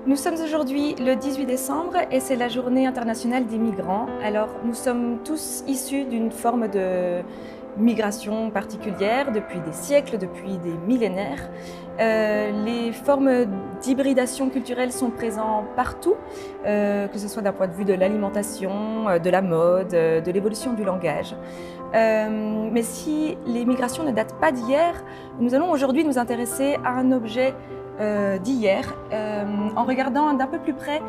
Nous sommes aujourd'hui le 18 décembre et c'est la journée internationale des migrants. Alors nous sommes tous issus d'une forme de migration particulière depuis des siècles, depuis des millénaires. Les formes d'hybridation culturelle sont présentes partout, que ce soit d'un point de vue de l'alimentation, de la mode, de l'évolution du langage. Mais si les migrations ne datent pas d'hier, nous allons aujourd'hui nous intéresser à un objet d'hier, en regardant d'un peu plus près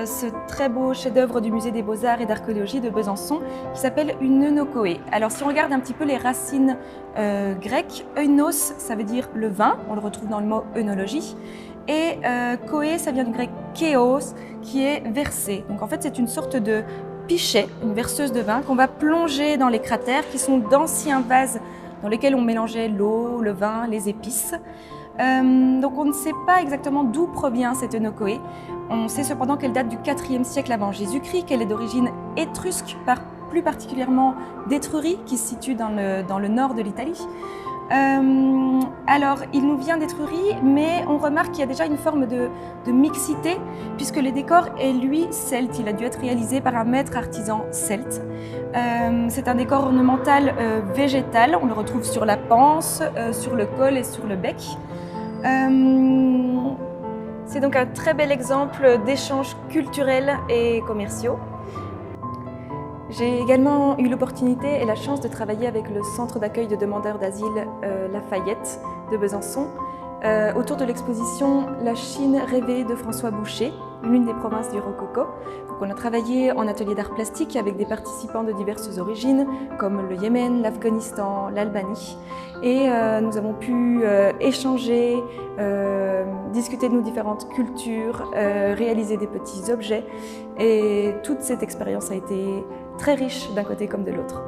ce très beau chef-d'œuvre du Musée des Beaux-Arts et d'Archéologie de Besançon qui s'appelle une eunokoé. Alors si on regarde un petit peu les racines grecques, eunos ça veut dire le vin, on le retrouve dans le mot œnologie, et koé ça vient du grec kéos qui est versé. Donc en fait c'est une sorte de pichet, une verseuse de vin qu'on va plonger dans les cratères qui sont d'anciens vases dans lesquels on mélangeait l'eau, le vin, les épices. Donc on ne sait pas exactement d'où provient cette eunokoé. On sait cependant qu'elle date du IVe siècle avant Jésus-Christ, qu'elle est d'origine étrusque, plus particulièrement d'Étrurie, qui se situe dans le nord de l'Italie. Alors, il nous vient d'Étrurie, mais on remarque qu'il y a déjà une forme de mixité, puisque le décor est, lui, celte. Il a dû être réalisé par un maître artisan celte. C'est un décor ornemental végétal. On le retrouve sur la panse, sur le col et sur le bec. C'est donc un très bel exemple d'échanges culturels et commerciaux. J'ai également eu l'opportunité et la chance de travailler avec le centre d'accueil de demandeurs d'asile Lafayette de Besançon autour de l'exposition La Chine rêvée de François Boucher, l'une des provinces du Rococo. Donc on a travaillé en atelier d'art plastique avec des participants de diverses origines comme le Yémen, l'Afghanistan, l'Albanie. Et nous avons pu échanger, discuter de nos différentes cultures, réaliser des petits objets. Et toute cette expérience a été très riche d'un côté comme de l'autre.